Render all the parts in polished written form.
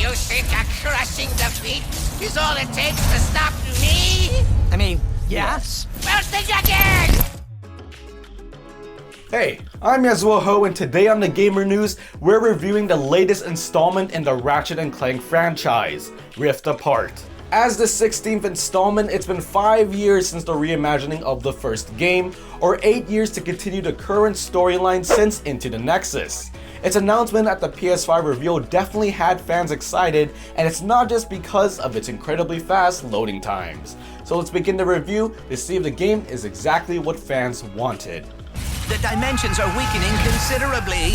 You think a crushing defeat is all it takes to stop me? I mean, yes. Well, think again! Hey, I'm Ho, and today on the Gamer News, we're reviewing the latest installment in the Ratchet & Clank franchise, Rift Apart. As the 16th installment, it's been 5 years since the reimagining of the first game, or 8 years to continue the current storyline since Into the Nexus. Its announcement at the PS5 reveal definitely had fans excited, and it's not just because of its incredibly fast loading times. So let's begin the review to see if the game is exactly what fans wanted. The dimensions are weakening considerably.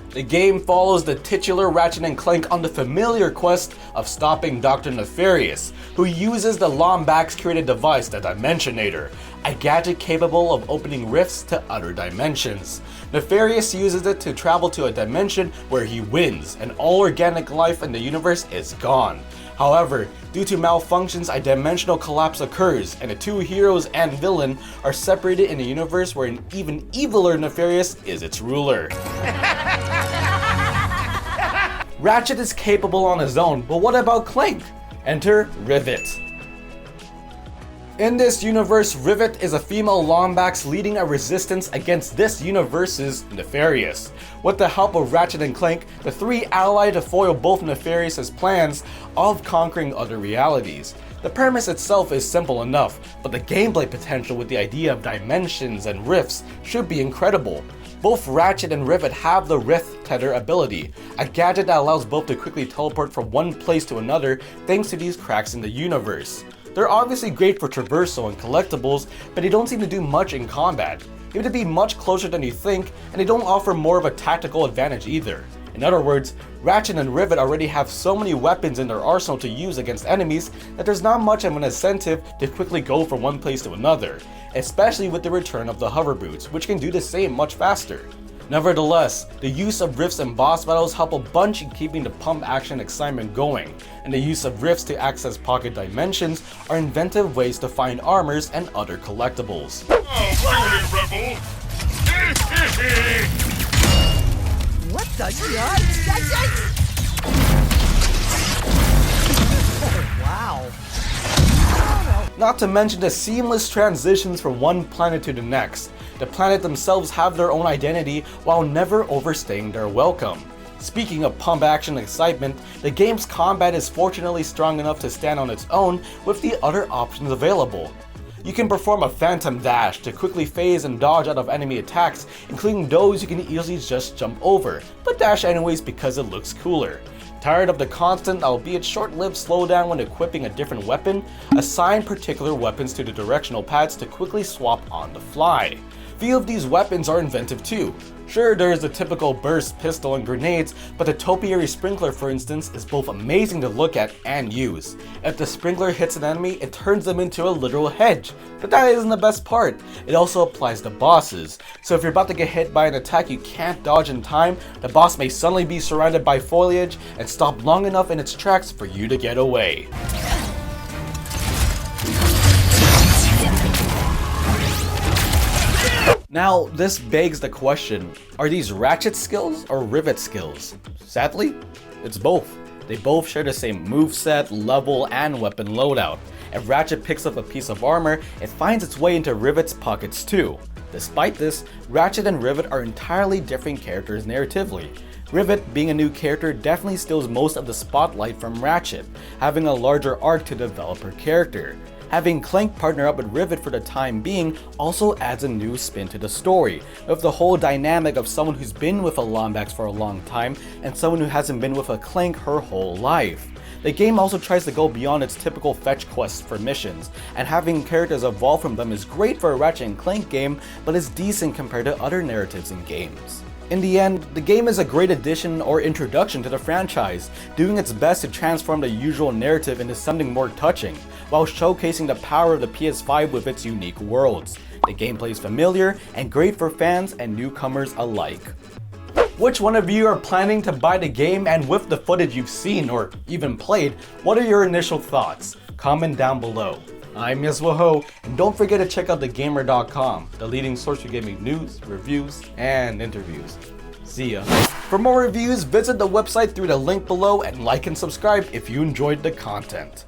The game follows the titular Ratchet & Clank on the familiar quest of stopping Dr. Nefarious, who uses the Lombax-created device, the Dimensionator, a gadget capable of opening rifts to other dimensions. Nefarious uses it to travel to a dimension where he wins, and all organic life in the universe is gone. However, due to malfunctions, a dimensional collapse occurs, and the two heroes and villain are separated in a universe where an even eviler Nefarious is its ruler. Ratchet is capable on his own, but what about Clank? Enter Rivet. In this universe, Rivet is a female Lombax leading a resistance against this universe's Nefarious. With the help of Ratchet and Clank, the three ally to foil both Nefarious's plans of conquering other realities. The premise itself is simple enough, but the gameplay potential with the idea of dimensions and rifts should be incredible. Both Ratchet and Rivet have the Rift Tether ability, a gadget that allows both to quickly teleport from one place to another thanks to these cracks in the universe. They're obviously great for traversal and collectibles, but they don't seem to do much in combat. They would be much closer than you think, and they don't offer more of a tactical advantage either. In other words, Ratchet and Rivet already have so many weapons in their arsenal to use against enemies that there's not much of an incentive to quickly go from one place to another, especially with the return of the hover boots, which can do the same much faster. Nevertheless, the use of rifts in boss battles help a bunch in keeping the pump action excitement going, and the use of rifts to access pocket dimensions are inventive ways to find armors and other collectibles. Oh, bring it, rebel! What the yikes? Wow. Not to mention the seamless transitions from one planet to the next. The planet themselves have their own identity while never overstaying their welcome. Speaking of pump action excitement, the game's combat is fortunately strong enough to stand on its own with the other options available. You can perform a phantom dash to quickly phase and dodge out of enemy attacks, including those you can easily just jump over, but dash anyways because it looks cooler. Tired of the constant, albeit short-lived slowdown when equipping a different weapon? Assign particular weapons to the directional pads to quickly swap on the fly. Few of these weapons are inventive too. Sure, there is the typical burst pistol and grenades, but the topiary sprinkler, for instance, is both amazing to look at and use. If the sprinkler hits an enemy, it turns them into a literal hedge. But that isn't the best part. It also applies to bosses. So if you're about to get hit by an attack you can't dodge in time, the boss may suddenly be surrounded by foliage and stop long enough in its tracks for you to get away. Now, this begs the question, are these Ratchet skills or Rivet skills? Sadly, it's both. They both share the same moveset, level, and weapon loadout. If Ratchet picks up a piece of armor, it finds its way into Rivet's pockets too. Despite this, Ratchet and Rivet are entirely different characters narratively. Rivet, being a new character, definitely steals most of the spotlight from Ratchet, having a larger arc to develop her character. Having Clank partner up with Rivet for the time being also adds a new spin to the story, with the whole dynamic of someone who's been with a Lombax for a long time and someone who hasn't been with a Clank her whole life. The game also tries to go beyond its typical fetch quests for missions, and having characters evolve from them is great for a Ratchet & Clank game, but is decent compared to other narratives in games. In the end, the game is a great addition or introduction to the franchise, doing its best to transform the usual narrative into something more touching, while showcasing the power of the PS5 with its unique worlds. The gameplay is familiar and great for fans and newcomers alike. Which one of you are planning to buy the game, and with the footage you've seen or even played, what are your initial thoughts? Comment down below. I'm Ho, and don't forget to check out thegamer.com, the leading source for gaming news, reviews, and interviews. See ya. For more reviews, visit the website through the link below and like and subscribe if you enjoyed the content.